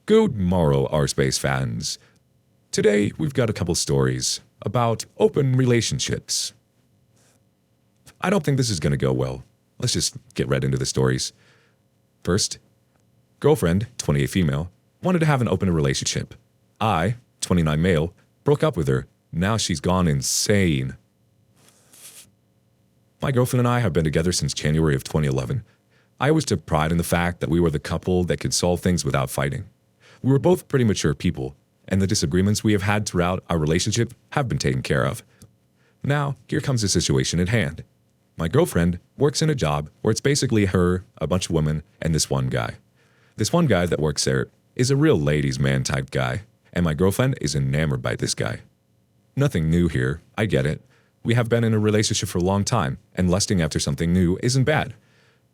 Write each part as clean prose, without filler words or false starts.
Good morrow, our space fans. Today, we've got a couple stories about open relationships. I don't think this is going to go well. Let's just get right into the stories. First, girlfriend, 28 female, wanted to have an open relationship. I, 29 male, broke up with her. Now she's gone insane. My girlfriend and I have been together since January of 2011. I always took pride in the fact that we were the couple that could solve things without fighting. We were both pretty mature people, and the disagreements we have had throughout our relationship have been taken care of. Now, here comes the situation at hand. My girlfriend works in a job where it's basically her, a bunch of women, and this one guy. This one guy that works there is a real ladies' man type guy, and my girlfriend is enamored by this guy. Nothing new here, I get it. We have been in a relationship for a long time, and lusting after something new isn't bad.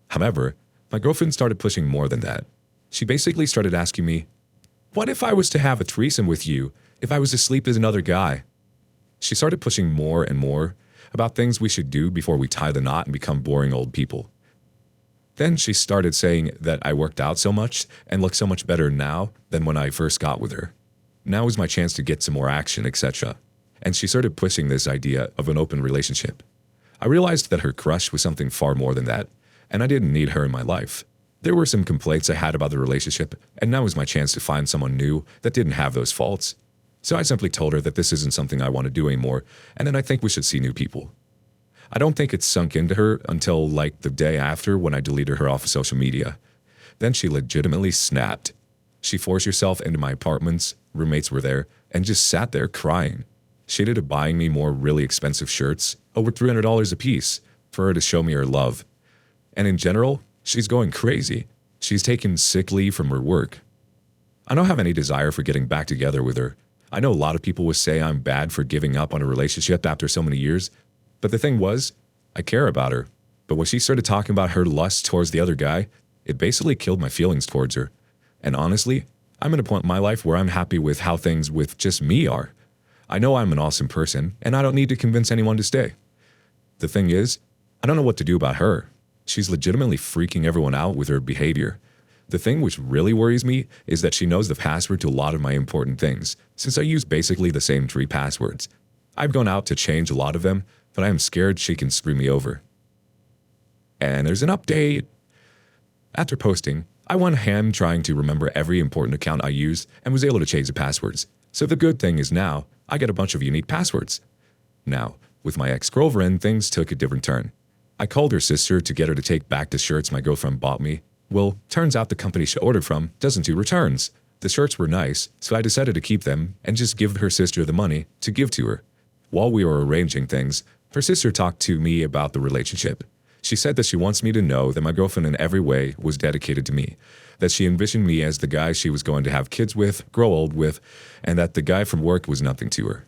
However, my girlfriend started pushing more than that. She basically started asking me, "What if I was to have a threesome with you, if I was to sleep with another guy?" She started pushing more and more about things we should do before we tie the knot and become boring old people. Then she started saying that I worked out so much and look so much better now than when I first got with her. Now is my chance to get some more action, etc. And she started pushing this idea of an open relationship. I realized that her crush was something far more than that, and I didn't need her in my life. There were some complaints I had about the relationship, and now was my chance to find someone new that didn't have those faults. So I simply told her that this isn't something I want to do anymore, and that I think we should see new people. I don't think it sunk into her until like the day after when I deleted her off of social media. Then she legitimately snapped. She forced herself into my apartments, roommates were there, and just sat there crying. She ended up buying me more really expensive shirts, over $300 a piece, for her to show me her love. And in general, she's going crazy. She's taken sick leave from her work. I don't have any desire for getting back together with her. I know a lot of people would say I'm bad for giving up on a relationship after so many years, but the thing was, I care about her. But when she started talking about her lust towards the other guy, it basically killed my feelings towards her. And honestly, I'm at a point in my life where I'm happy with how things with just me are. I know I'm an awesome person, and I don't need to convince anyone to stay. The thing is, I don't know what to do about her. She's legitimately freaking everyone out with her behavior. The thing which really worries me is that she knows the password to a lot of my important things, since I use basically the same 3 passwords. I've gone out to change a lot of them, but I am scared she can screw me over. And there's an update. After posting, I went ham trying to remember every important account I used and was able to change the passwords. So the good thing is now, I get a bunch of unique passwords. Now, with my ex-girlfriend, things took a different turn. I called her sister to get her to take back the shirts my girlfriend bought me. Well, turns out the company she ordered from doesn't do returns. The shirts were nice, so I decided to keep them and just give her sister the money to give to her. While we were arranging things, her sister talked to me about the relationship. She said that she wants me to know that my girlfriend in every way was dedicated to me, that she envisioned me as the guy she was going to have kids with, grow old with, and that the guy from work was nothing to her.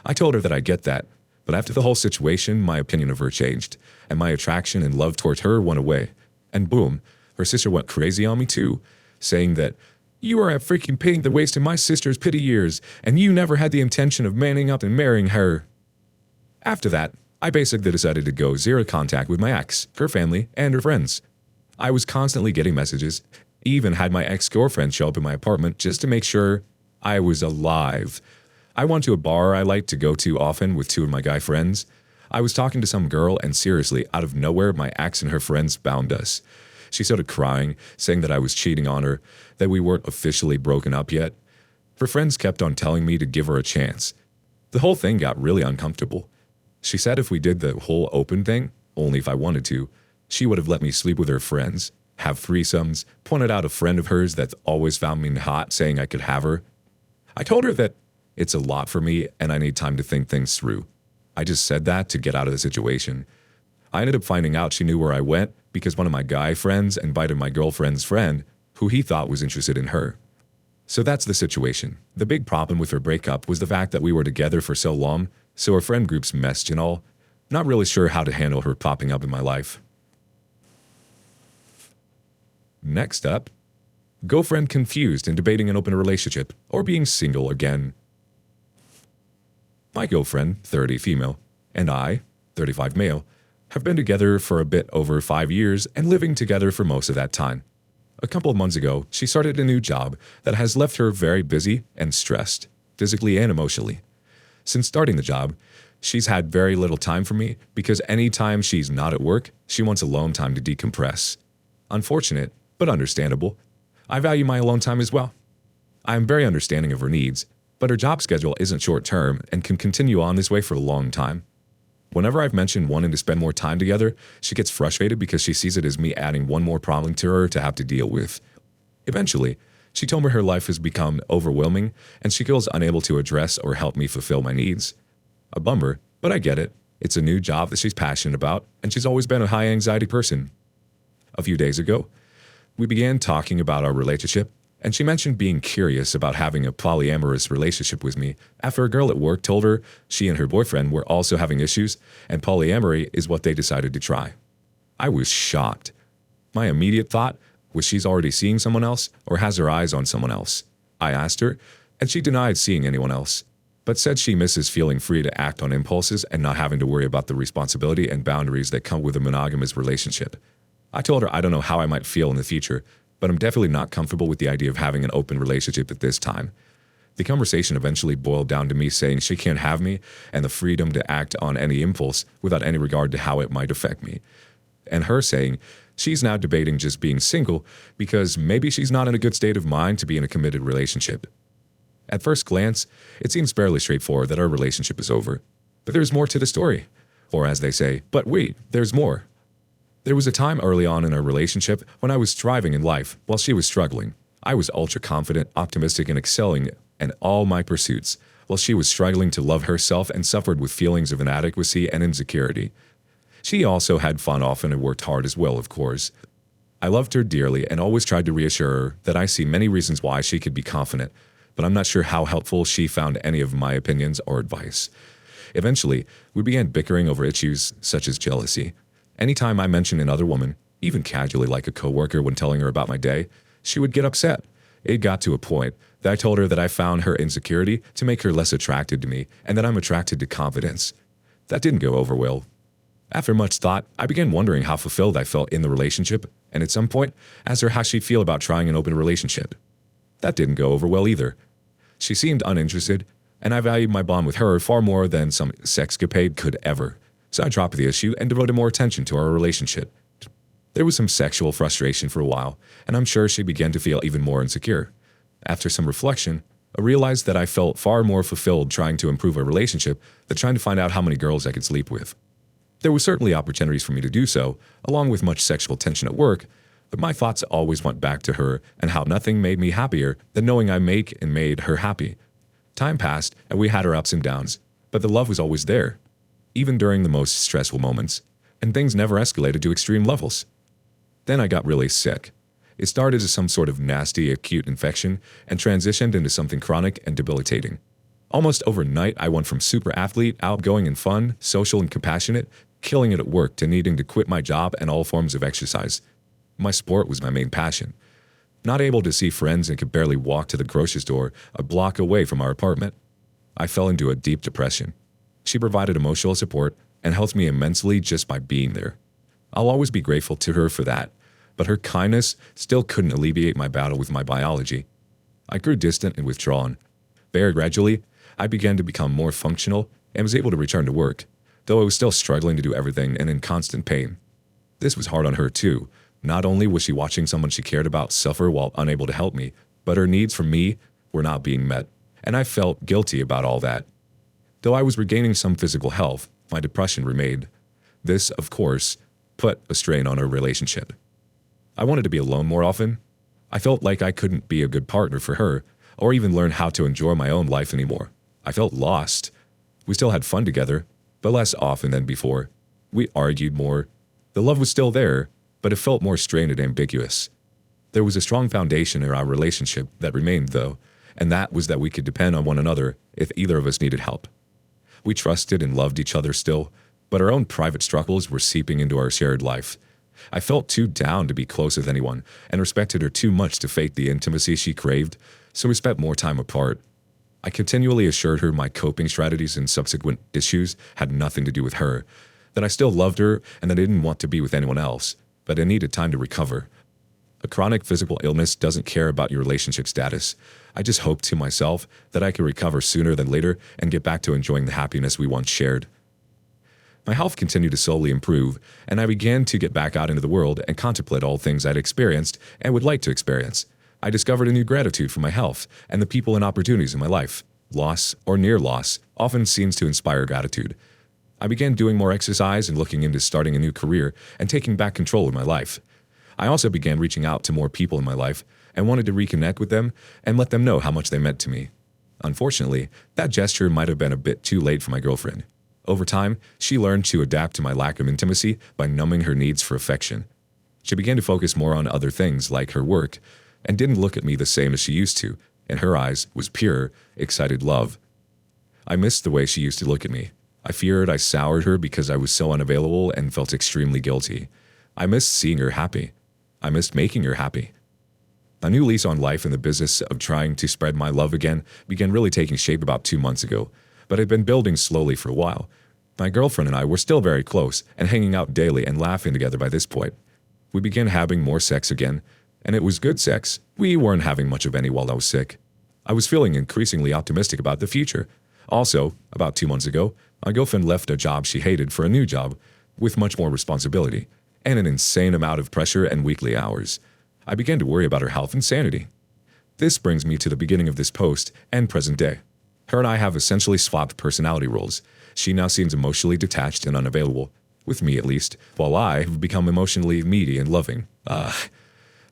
I told her that I get that, but after the whole situation, my opinion of her changed, and my attraction and love towards her went away. And boom, her sister went crazy on me too, saying that, "You are a freaking pain that wasted my sister's pity years, and you never had the intention of manning up and marrying her." After that, I basically decided to go zero contact with my ex, her family, and her friends. I was constantly getting messages, even had my ex-girlfriend show up in my apartment just to make sure I was alive. I went to a bar I like to go to often with 2 of my guy friends. I was talking to some girl, and seriously, out of nowhere, my ex and her friends found us. She started crying, saying that I was cheating on her, that we weren't officially broken up yet. Her friends kept on telling me to give her a chance. The whole thing got really uncomfortable. She said if we did the whole open thing, only if I wanted to, she would have let me sleep with her friends, have threesomes, pointed out a friend of hers that always found me hot saying I could have her. I told her that it's a lot for me and I need time to think things through. I just said that to get out of the situation. I ended up finding out she knew where I went because one of my guy friends invited my girlfriend's friend, who he thought was interested in her. So that's the situation. The big problem with her breakup was the fact that we were together for so long, so our friend groups messed and all. Not really sure how to handle her popping up in my life. Next up, girlfriend confused and debating an open relationship or being single again. My girlfriend, 30 female, and I, 35 male, have been together for a bit over 5 years and living together for most of that time. A couple of months ago, she started a new job that has left her very busy and stressed, physically and emotionally. Since starting the job, she's had very little time for me because any time she's not at work, she wants alone time to decompress. Unfortunate, but understandable. I value my alone time as well. I am very understanding of her needs, but her job schedule isn't short-term and can continue on this way for a long time. Whenever I've mentioned wanting to spend more time together, she gets frustrated because she sees it as me adding one more problem to her to have to deal with. Eventually, she told me her life has become overwhelming and she feels unable to address or help me fulfill my needs. A bummer, but I get it. It's a new job that she's passionate about, and she's always been a high-anxiety person. A few days ago, we began talking about our relationship, and she mentioned being curious about having a polyamorous relationship with me after a girl at work told her she and her boyfriend were also having issues, and polyamory is what they decided to try. I was shocked. My immediate thought was she's already seeing someone else or has her eyes on someone else. I asked her, and she denied seeing anyone else, but said she misses feeling free to act on impulses and not having to worry about the responsibility and boundaries that come with a monogamous relationship. I told her I don't know how I might feel in the future, but I'm definitely not comfortable with the idea of having an open relationship at this time. The conversation eventually boiled down to me saying she can't have me and the freedom to act on any impulse without any regard to how it might affect me. And her saying she's now debating just being single because maybe she's not in a good state of mind to be in a committed relationship. At first glance, it seems fairly straightforward that our relationship is over. But there's more to the story. Or as they say, but wait, there's more. There was a time early on in our relationship when I was thriving in life while she was struggling. I was ultra confident, optimistic, and excelling in all my pursuits, while she was struggling to love herself and suffered with feelings of inadequacy and insecurity. She also had fun often and worked hard as well, of course. I loved her dearly and always tried to reassure her that I see many reasons why she could be confident, but I'm not sure how helpful she found any of my opinions or advice. Eventually, we began bickering over issues such as jealousy. Anytime I mentioned another woman, even casually like a coworker when telling her about my day, she would get upset. It got to a point that I told her that I found her insecurity to make her less attracted to me and that I'm attracted to confidence. That didn't go over well. After much thought, I began wondering how fulfilled I felt in the relationship, and at some point, asked her how she'd feel about trying an open relationship. That didn't go over well either. She seemed uninterested, and I valued my bond with her far more than some sexcapade could ever. So I dropped the issue and devoted more attention to our relationship. There was some sexual frustration for a while, and I'm sure she began to feel even more insecure. After some reflection, I realized that I felt far more fulfilled trying to improve our relationship than trying to find out how many girls I could sleep with. There were certainly opportunities for me to do so, along with much sexual tension at work, but my thoughts always went back to her and how nothing made me happier than knowing I make and made her happy. Time passed, and we had our ups and downs, but the love was always there, even during the most stressful moments, and things never escalated to extreme levels. Then I got really sick. It started as some sort of nasty, acute infection and transitioned into something chronic and debilitating. Almost overnight, I went from super athlete, outgoing and fun, social and compassionate, killing it at work, to needing to quit my job and all forms of exercise. My sport was my main passion. Not able to see friends and could barely walk to the grocery store a block away from our apartment. I fell into a deep depression. She provided emotional support and helped me immensely just by being there. I'll always be grateful to her for that, but her kindness still couldn't alleviate my battle with my biology. I grew distant and withdrawn. Very gradually, I began to become more functional and was able to return to work, though I was still struggling to do everything and in constant pain. This was hard on her too. Not only was she watching someone she cared about suffer while unable to help me, but her needs from me were not being met, and I felt guilty about all that. Though I was regaining some physical health, my depression remained. This, of course, put a strain on our relationship. I wanted to be alone more often. I felt like I couldn't be a good partner for her, or even learn how to enjoy my own life anymore. I felt lost. We still had fun together, but less often than before. We argued more. The love was still there, but it felt more strained and ambiguous. There was a strong foundation in our relationship that remained, though, and that was that we could depend on one another if either of us needed help. We trusted and loved each other still, but our own private struggles were seeping into our shared life. I felt too down to be close with anyone and respected her too much to fake the intimacy she craved, so we spent more time apart. I continually assured her my coping strategies and subsequent issues had nothing to do with her, that I still loved her and that I didn't want to be with anyone else, but I needed time to recover. A chronic physical illness doesn't care about your relationship status. I just hope to myself that I can recover sooner than later and get back to enjoying the happiness we once shared. My health continued to slowly improve, and I began to get back out into the world and contemplate all things I'd experienced and would like to experience. I discovered a new gratitude for my health and the people and opportunities in my life. Loss, or near loss, often seems to inspire gratitude. I began doing more exercise and looking into starting a new career and taking back control of my life. I also began reaching out to more people in my life and wanted to reconnect with them and let them know how much they meant to me. Unfortunately, that gesture might have been a bit too late for my girlfriend. Over time, she learned to adapt to my lack of intimacy by numbing her needs for affection. She began to focus more on other things like her work and didn't look at me the same as she used to. In her eyes was pure, excited love. I missed the way she used to look at me. I feared I soured her because I was so unavailable and felt extremely guilty. I missed seeing her happy. I missed making her happy. A new lease on life in the business of trying to spread my love again began really taking shape about 2 months ago, but had been building slowly for a while. My girlfriend and I were still very close and hanging out daily and laughing together by this point. We began having more sex again, and it was good sex. We weren't having much of any while I was sick. I was feeling increasingly optimistic about the future. Also, about 2 months ago, my girlfriend left a job she hated for a new job with much more responsibility and an insane amount of pressure and weekly hours. I began to worry about her health and sanity. This brings me to the beginning of this post and present day. Her and I have essentially swapped personality roles. She now seems emotionally detached and unavailable, with me at least, while I have become emotionally needy and loving.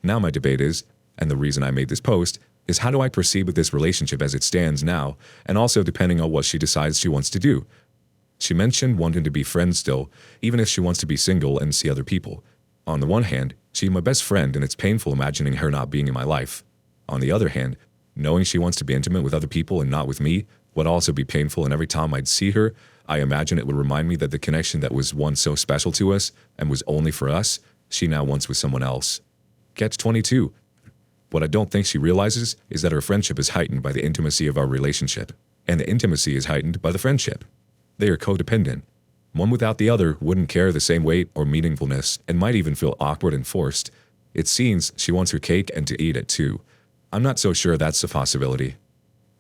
Now my debate is, and the reason I made this post, is how do I proceed with this relationship as it stands now, and also depending on what she decides she wants to do. She mentioned wanting to be friends still, even if she wants to be single and see other people. On the one hand, she's my best friend and it's painful imagining her not being in my life. On the other hand, knowing she wants to be intimate with other people and not with me would also be painful, and every time I'd see her, I imagine it would remind me that the connection that was once so special to us and was only for us, she now wants with someone else. Catch 22. What I don't think she realizes is that our friendship is heightened by the intimacy of our relationship, and the intimacy is heightened by the friendship. They are codependent. One without the other wouldn't carry the same weight or meaningfulness and might even feel awkward and forced. It seems she wants her cake and to eat it too. I'm not so sure that's a possibility.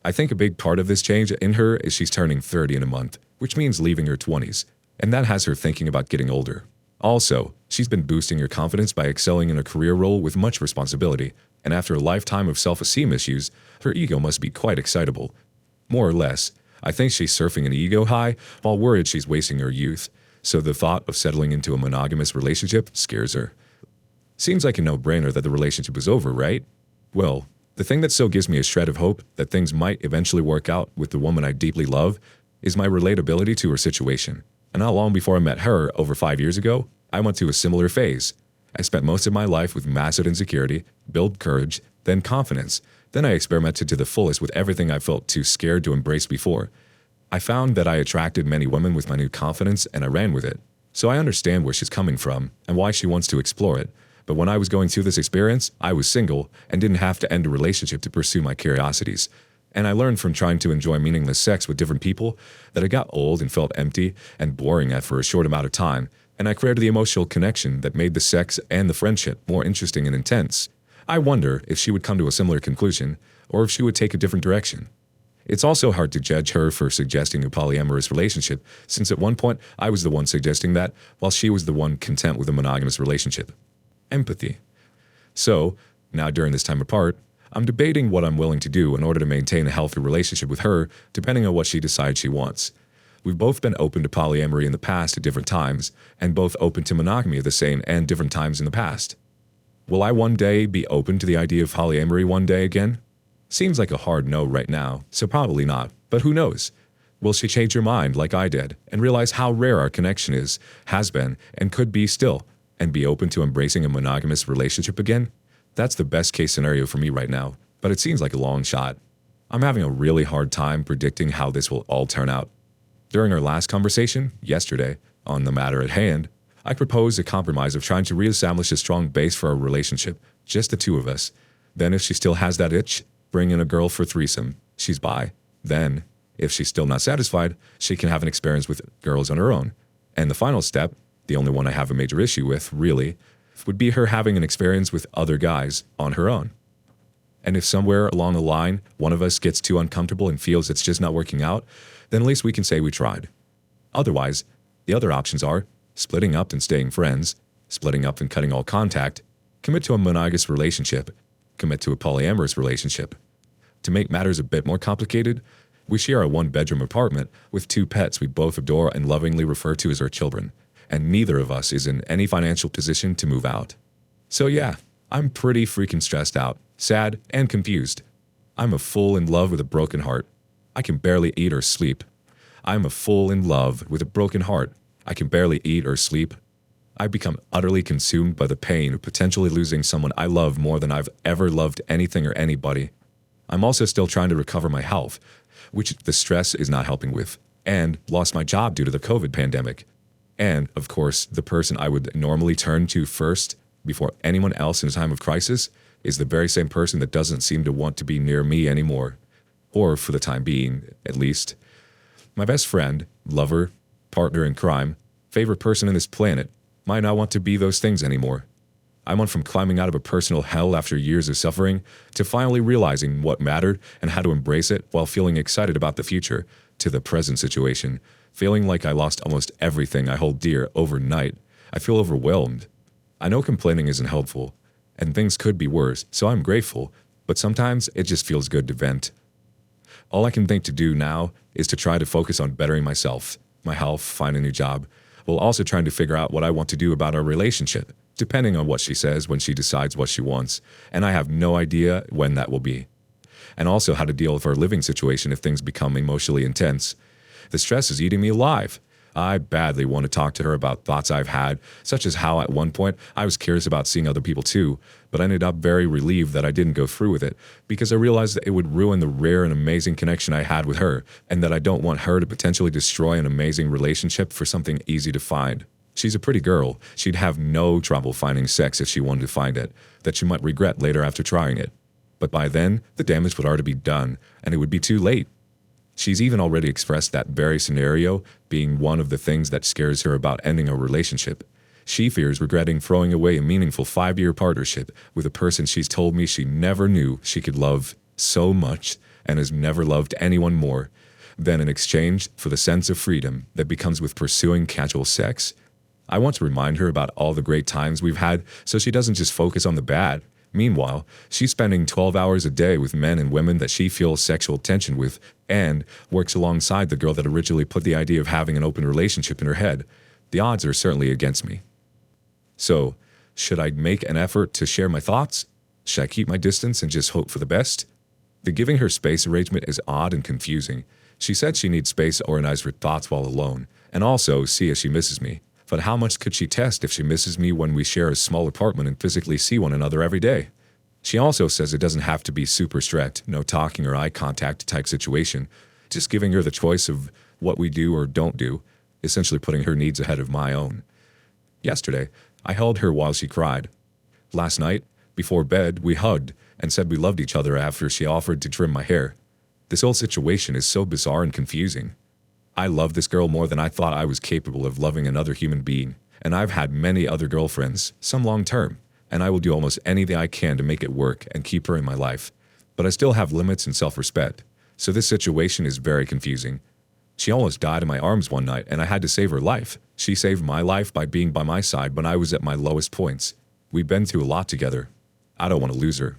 I think a big part of this change in her is she's turning 30 in a month, which means leaving her 20s, and that has her thinking about getting older. Also, she's been boosting her confidence by excelling in a career role with much responsibility, and after a lifetime of self-esteem issues, her ego must be quite excitable. More or less, I think she's surfing an ego high while worried she's wasting her youth, so the thought of settling into a monogamous relationship scares her. Seems like a no-brainer that the relationship is over, right? Well, the thing that still gives me a shred of hope that things might eventually work out with the woman I deeply love is my relatability to her situation. And not long before I met her, over 5 years ago, I went through a similar phase. I spent most of my life with massive insecurity, built courage, then confidence. Then I experimented to the fullest with everything I felt too scared to embrace before. I found that I attracted many women with my new confidence and I ran with it. So I understand where she's coming from and why she wants to explore it. But when I was going through this experience, I was single and didn't have to end a relationship to pursue my curiosities. And I learned from trying to enjoy meaningless sex with different people that it got old and felt empty and boring for a short amount of time. And I created the emotional connection that made the sex and the friendship more interesting and intense. I wonder if she would come to a similar conclusion, or if she would take a different direction. It's also hard to judge her for suggesting a polyamorous relationship, since at one point I was the one suggesting that, while she was the one content with a monogamous relationship. Empathy. So, now during this time apart, I'm debating what I'm willing to do in order to maintain a healthy relationship with her, depending on what she decides she wants. We've both been open to polyamory in the past at different times, and both open to monogamy at the same and different times in the past. Will I one day be open to the idea of polyamory one day again? Seems like a hard no right now, so probably not, but who knows? Will she change her mind like I did and realize how rare our connection is, has been, and could be still, and be open to embracing a monogamous relationship again? That's the best case scenario for me right now, but it seems like a long shot. I'm having a really hard time predicting how this will all turn out. During our last conversation, yesterday, on the matter at hand, I proposed a compromise of trying to reestablish a strong base for our relationship, just the two of us. Then if she still has that itch, bring in a girl for threesome. She's bi. Then, if she's still not satisfied, she can have an experience with girls on her own. And the final step, the only one I have a major issue with, really, would be her having an experience with other guys on her own. And if somewhere along the line, one of us gets too uncomfortable and feels it's just not working out, then at least we can say we tried. Otherwise, the other options are splitting up and staying friends, splitting up and cutting all contact, commit to a monogamous relationship, commit to a polyamorous relationship. To make matters a bit more complicated, we share a one-bedroom apartment with 2 pets we both adore and lovingly refer to as our children, and neither of us is in any financial position to move out. So yeah, I'm pretty freaking stressed out, sad, and confused. I'm a fool in love with a broken heart. I can barely eat or sleep. I'm a fool in love with a broken heart. I can barely eat or sleep. I've become utterly consumed by the pain of potentially losing someone I love more than I've ever loved anything or anybody. I'm also still trying to recover my health, which the stress is not helping with, and lost my job due to the COVID pandemic. And, of course, the person I would normally turn to first, before anyone else in a time of crisis, is the very same person that doesn't seem to want to be near me anymore. Or, for the time being, at least. My best friend, lover, partner in crime, favorite person on this planet, might not want to be those things anymore. I went from climbing out of a personal hell after years of suffering to finally realizing what mattered and how to embrace it while feeling excited about the future, to the present situation, feeling like I lost almost everything I hold dear overnight. I feel overwhelmed. I know complaining isn't helpful, and things could be worse, so I'm grateful, but sometimes it just feels good to vent. All I can think to do now is to try to focus on bettering myself, my health, find a new job, while also trying to figure out what I want to do about our relationship, depending on what she says when she decides what she wants, and I have no idea when that will be. And also how to deal with our living situation if things become emotionally intense. The stress is eating me alive. I badly want to talk to her about thoughts I've had, such as how at one point I was curious about seeing other people too, but I ended up very relieved that I didn't go through with it, because I realized that it would ruin the rare and amazing connection I had with her, and that I don't want her to potentially destroy an amazing relationship for something easy to find. She's a pretty girl. She'd have no trouble finding sex if she wanted to find it, that she might regret later after trying it. But by then, the damage would already be done, and it would be too late. She's even already expressed that very scenario being one of the things that scares her about ending a relationship. She fears regretting throwing away a meaningful 5-year partnership with a person she's told me she never knew she could love so much and has never loved anyone more than in exchange for the sense of freedom that becomes with pursuing casual sex. I want to remind her about all the great times we've had so she doesn't just focus on the bad. Meanwhile, she's spending 12 hours a day with men and women that she feels sexual tension with and works alongside the girl that originally put the idea of having an open relationship in her head. The odds are certainly against me. So, should I make an effort to share my thoughts? Should I keep my distance and just hope for the best? The giving her space arrangement is odd and confusing. She said she needs space to organize her thoughts while alone, and also see if she misses me. But how much could she test if she misses me when we share a small apartment and physically see one another every day? She also says it doesn't have to be super strict, no talking or eye contact type situation, just giving her the choice of what we do or don't do, essentially putting her needs ahead of my own. Yesterday, I held her while she cried. Last night, before bed, we hugged and said we loved each other after she offered to trim my hair. This whole situation is so bizarre and confusing. I love this girl more than I thought I was capable of loving another human being, and I've had many other girlfriends, some long-term, and I will do almost anything I can to make it work and keep her in my life. But I still have limits and self-respect, so this situation is very confusing. She almost died in my arms one night, and I had to save her life. She saved my life by being by my side when I was at my lowest points. We've been through a lot together. I don't want to lose her.